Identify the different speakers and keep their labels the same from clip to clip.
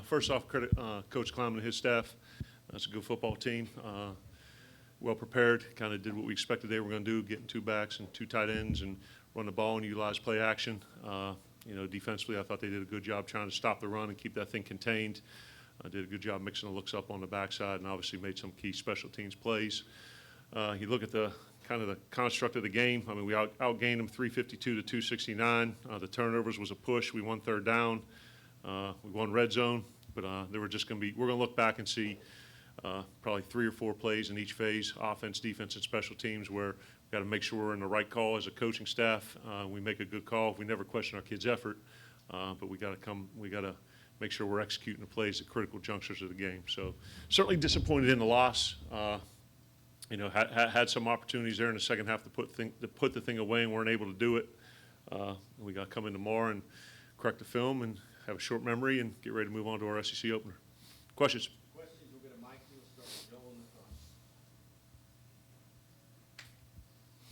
Speaker 1: First off, credit Coach Kleiman and his staff. That's a good football team. Well prepared, kind of did what we expected they were going to do, getting two backs and two tight ends and run the ball and utilize play action. Defensively, I thought they did a good job trying to stop the run and keep that thing contained. Did a good job mixing the looks up on the backside and obviously made some key special teams plays. You look at the kind of the construct of the game. I mean, we outgained them 352 to 269. The turnovers was a push. We won third down. We won red zone, but we're going to look back and see probably 3 or 4 plays in each phase, offense, defense, and special teams, where we've got to make sure we're in the right call as a coaching staff. We make a good call. We never question our kids' effort, but we got to make sure we're executing the plays at critical junctures of the game. So certainly disappointed in the loss. Had some opportunities there in the second half to put the thing away and weren't able to do it. We got to come in tomorrow and correct the film and have a short memory and get ready to move on to our SEC opener. Questions?
Speaker 2: Questions, we'll get a mic. We'll start with Joel in the front.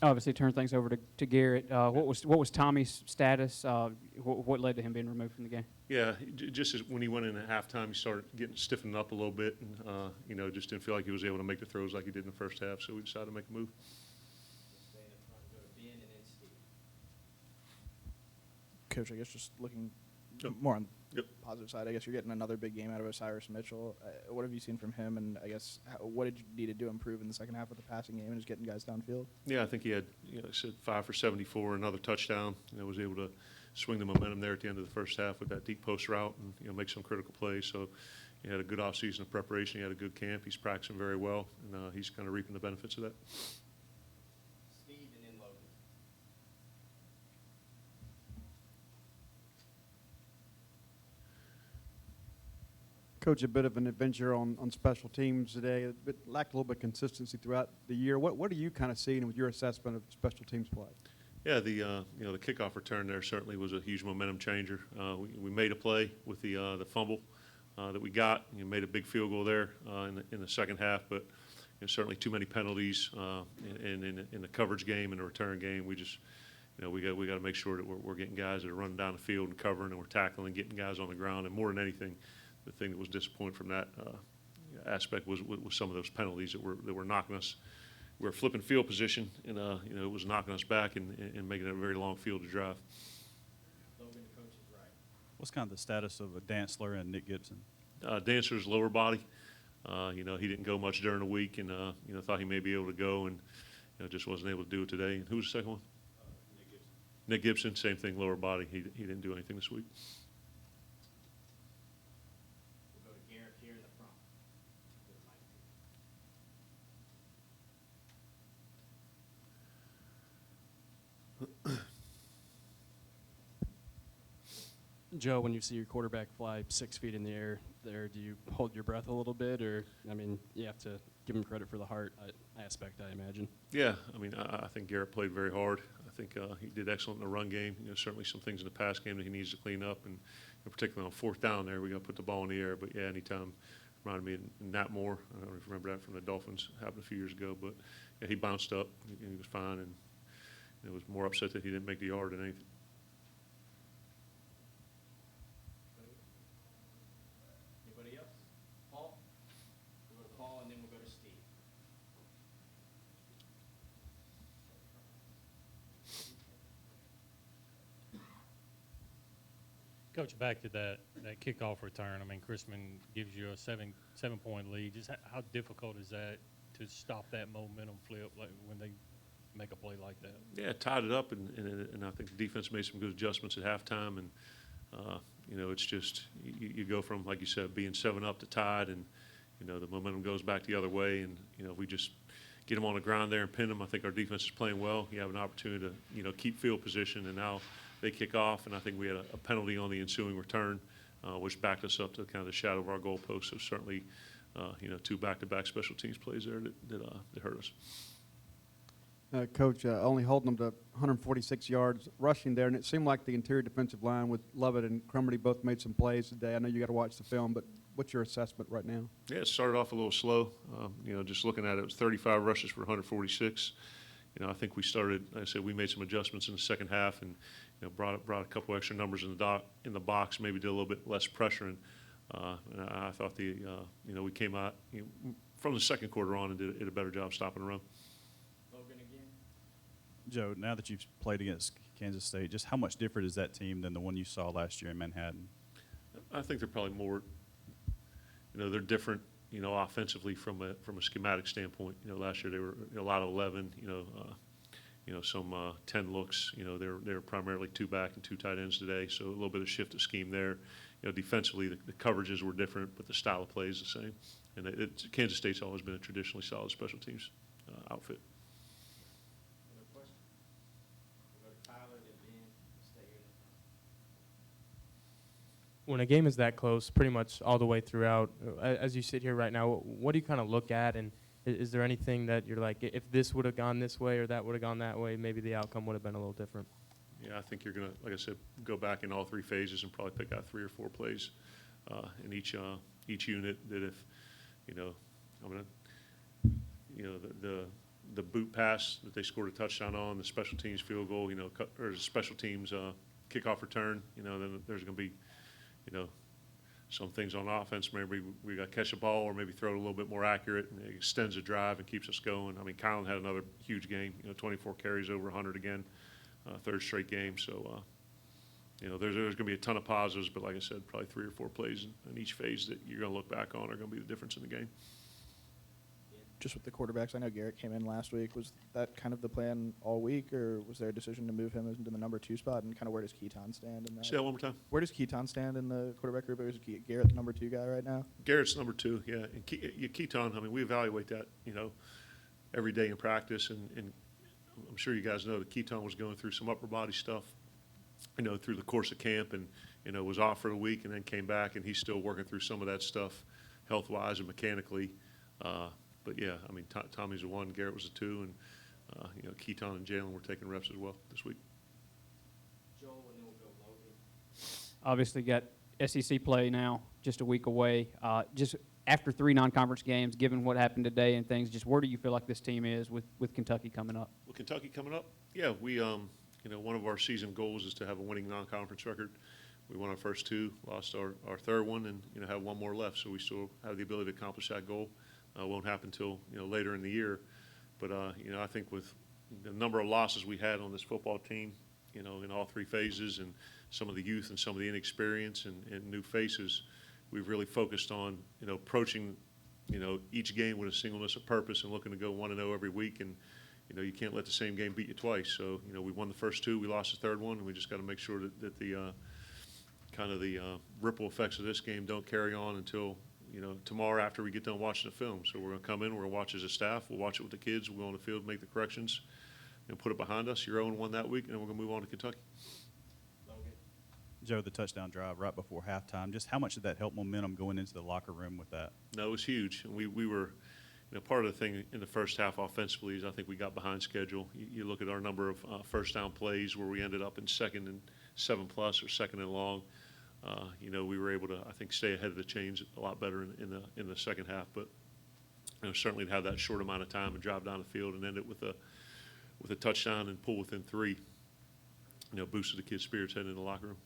Speaker 3: Obviously, turn things over to Garrett. What was Tommy's status? What led to him being removed from the game?
Speaker 1: Yeah, just as when he went in at halftime, he started getting stiffened up a little bit, and just didn't feel like he was able to make the throws like he did in the first half. So we decided to make a move.
Speaker 2: Just stay in the front, go to Ben and then Steve.
Speaker 4: Coach, I guess just looking
Speaker 1: Yep.
Speaker 4: more on
Speaker 1: Yep.
Speaker 4: the positive side, I guess you're getting another big game out of Osiris Mitchell. What have you seen from him, and I guess what did you need to do to improve in the second half of the passing game and just getting guys downfield?
Speaker 1: Yeah, I think he had, said 5 for 74, another touchdown. Was able to swing the momentum there at the end of the first half with that deep post route and make some critical plays. So he had a good offseason of preparation. He had a good camp. He's practicing very well, and he's kind of reaping the benefits of that.
Speaker 2: Steve and then Logan.
Speaker 5: Coach, a bit of an adventure on special teams today, but lacked a little bit of consistency throughout the year. What are you kind of seeing with your assessment of special teams play?
Speaker 1: Yeah, the kickoff return there certainly was a huge momentum changer. We made a play with the fumble that we got. Made a big field goal there in the second half, but certainly too many penalties in the coverage game and the return game. We just we got to make sure that we're getting guys that are running down the field and covering, and we're tackling and getting guys on the ground. And more than anything, the thing that was disappointing from that aspect was some of those penalties that were knocking us. We were flipping field position, and it was knocking us back and making it a very long field to drive.
Speaker 2: Logan, the coach is right.
Speaker 6: What's kind of the status of a Dantzler and Nick Gibson?
Speaker 1: Dancer's lower body. He didn't go much during the week, and thought he may be able to go, and just wasn't able to do it today. And who was the second one?
Speaker 2: Nick Gibson.
Speaker 1: Nick Gibson, same thing, lower body. He didn't do anything this week.
Speaker 2: We'll go to Garrett here in the front. Get a mic.
Speaker 7: Joe, when you see your quarterback fly 6 feet in the air there, do you hold your breath a little bit? Or, I mean, you have to give him credit for the heart aspect, I imagine.
Speaker 1: Yeah, I think Garrett played very hard. I think he did excellent in the run game. Certainly some things in the pass game that he needs to clean up, and particularly on fourth down there, we got to put the ball in the air. But yeah, anytime reminded me of Nat Moore. I don't know if you remember that from the Dolphins, happened a few years ago. But yeah, he bounced up. He was fine, and it was more upset that he didn't make the yard than anything.
Speaker 2: Anybody else? Paul? We'll go to Paul and then we'll go to Steve.
Speaker 8: Coach, back to that kickoff return. I mean, Chrisman gives you a seven-point lead. Just how difficult is that to stop that momentum flip like when they make a play like that?
Speaker 1: Yeah, tied it up, and I think the defense made some good adjustments at halftime. And it's just you go from, like you said, being 7-up to tied, and the momentum goes back the other way. And we just get them on the ground there and pin them. I think our defense is playing well. You have an opportunity to keep field position, and now they kick off, and I think we had a penalty on the ensuing return, which backed us up to kind of the shadow of our goalpost. So certainly, 2 back-to-back special teams plays there that hurt us.
Speaker 5: Coach, only holding them to 146 yards rushing there, and it seemed like the interior defensive line with Lovett and Crumedy both made some plays today. I know you got to watch the film, but what's your assessment right now?
Speaker 1: Yeah, it started off a little slow. Just looking at it, it was 35 rushes for 146. I think we started. Like I said, we made some adjustments in the second half, and brought a couple extra numbers in the box. Maybe did a little bit less pressure, and And I thought we came out from the second quarter on and did a better job stopping the run.
Speaker 2: Logan again.
Speaker 6: Joe, now that you've played against Kansas State, just how much different is that team than the one you saw last year in Manhattan?
Speaker 1: I think they're probably more, they're different, offensively from a schematic standpoint. Last year they were a lot of 11, some 10 looks. They're primarily 2 back and 2 tight ends today, so a little bit of shift of scheme there. Defensively the coverages were different, but the style of play is the same. And Kansas State's always been a traditionally solid special teams outfit.
Speaker 2: Other questions? We'll go to Tyler, then Ben. Stay here this time.
Speaker 9: When a game is that close, pretty much all the way throughout, as you sit here right now, what do you kind of look at, and is there anything that you're like, if this would have gone this way or that would have gone that way, maybe the outcome would have been a little different?
Speaker 1: Yeah, I think you're going to, like I said, go back in all 3 phases and probably pick out 3 or 4 plays in each unit that if, the boot pass that they scored a touchdown on, the special teams field goal, or the special teams kickoff return, then there's going to be, some things on offense. Maybe we got to catch the ball or maybe throw it a little bit more accurate, and it extends the drive and keeps us going. I mean, Kylan had another huge game, 24 carries over 100 again, 3rd straight game. So, there's going to be a ton of positives, but like I said, probably 3 or 4 plays in each phase that you're going to look back on are going to be the difference in the game.
Speaker 4: Just with the quarterbacks, I know Garrett came in last week. Was that kind of the plan all week, or was there a decision to move him into the number 2 spot? And kind of where does Keaton stand in that?
Speaker 1: Say that one more time.
Speaker 4: Where does Keaton stand in the quarterback group? Is Garrett the number 2 guy right now?
Speaker 1: Garrett's number 2, yeah. And Keaton, I mean, we evaluate that, every day in practice. And I'm sure you guys know that Keaton was going through some upper body stuff, through the course of camp, and, was off for a week and then came back, and he's still working through some of that stuff health-wise and mechanically. But, yeah, I mean, Tommy's a 1, Garrett was a 2, and, Keaton and Jalen were taking reps as well this week.
Speaker 2: Joel, and then we'll go Logan.
Speaker 3: Obviously got SEC play now, just a week away. Just after 3 non-conference games, given what happened today and things, just where do you feel like this team is with Kentucky coming up?
Speaker 1: Well, Kentucky coming up, yeah, we, one of our season goals is to have a winning non-conference record. We won our first 2, lost our 3rd one, and, have 1 more left, so we still have the ability to accomplish that goal. Won't happen until, later in the year. But, I think with the number of losses we had on this football team, in all 3 phases, and some of the youth and some of the inexperience and new faces, we've really focused on, approaching, each game with a singleness of purpose and looking to go 1-0 every week. And, you can't let the same game beat you twice. So, we won the first 2, we lost the 3rd one, and we just got to make sure that the kind of the ripple effects of this game don't carry on until, tomorrow after we get done watching the film. So we're going to come in, we're going to watch as a staff, we'll watch it with the kids, we'll go on the field, make the corrections, and put it behind us. You're 0-1 that week, and then we're going to move on to Kentucky.
Speaker 2: Logan.
Speaker 6: Joe, the touchdown drive right before halftime, just how much did that help momentum going into the locker room with that?
Speaker 1: No, it was huge. And we were, part of the thing in the first half offensively is I think we got behind schedule. You look at our number of first down plays where we ended up in 2nd and 7+ or 2nd and long. We were able to, I think, stay ahead of the chains a lot better in the second half. But certainly to have that short amount of time and drive down the field and end it with a touchdown and pull within 3, boosted the kids' spirits heading in the locker room.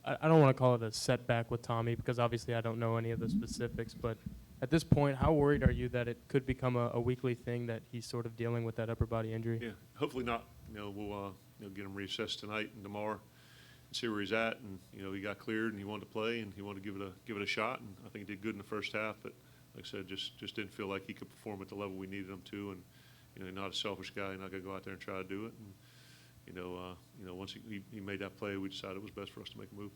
Speaker 9: I don't want to call it a setback with Tommy because obviously I don't know any of the specifics, but at this point, how worried are you that it could become a weekly thing that he's sort of dealing with that upper body injury?
Speaker 1: Yeah, hopefully not. We'll get him reassessed tonight and tomorrow and see where he's at. And he got cleared and he wanted to play and he wanted to give it a shot. And I think he did good in the first half, but like I said, just didn't feel like he could perform at the level we needed him to. And he's not a selfish guy. He's not going to go out there and try to do it. And once he made that play, we decided it was best for us to make a move.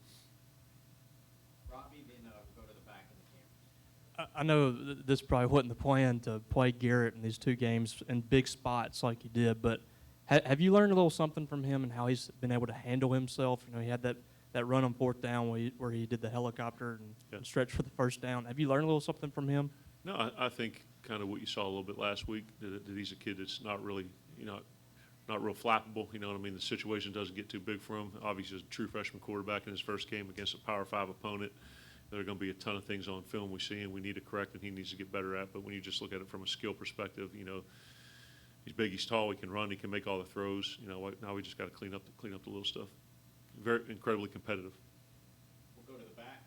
Speaker 2: Robbie, then we'll go to the back of the camera.
Speaker 10: I know this probably wasn't the plan to play Garrett in these 2 games in big spots like you did, but have you learned a little something from him and how he's been able to handle himself? He had that run on 4th down where he did the helicopter and stretch for the first down. Have you learned a little something from him?
Speaker 1: No, I think kind of what you saw a little bit last week, that he's a kid that's not really, not real flappable. You know what I mean? The situation doesn't get too big for him. Obviously, he's a true freshman quarterback in his first game against a Power 5 opponent. There are going to be a ton of things on film we see and we need to correct and he needs to get better at. But when you just look at it from a skill perspective, he's big, he's tall, he can run, he can make all the throws. Now we just got to clean up the little stuff. very incredibly competitive.
Speaker 2: We'll go to the back.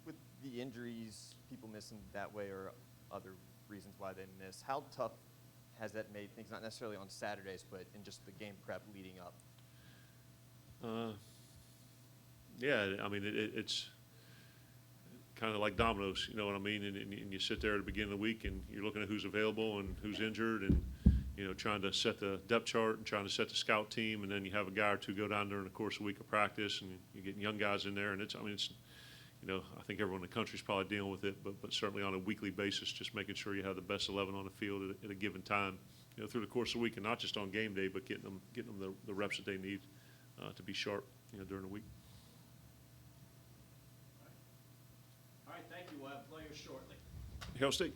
Speaker 11: With the injuries, people missing that way or other reasons why they miss, how tough has that made things, not necessarily on Saturdays, but in just the game prep leading up?
Speaker 1: Yeah, I mean, it's kind of like dominoes, you know what I mean? And you sit there at the beginning of the week and you're looking at who's available and who's injured and, you know, trying to set the depth chart and trying to set the scout team. And then you have a guy or two go down during the course of a week of practice and you're getting young guys in there. And it's, you know, I think everyone in the country is probably dealing with it, but certainly on a weekly basis, just making sure you have the best 11 on the field at a given time, you know, through the course of the week, and not just on game day, but getting them the reps that they need to be sharp, you know, during the week.
Speaker 2: All right, thank you. We'll have players shortly.
Speaker 1: Hail State.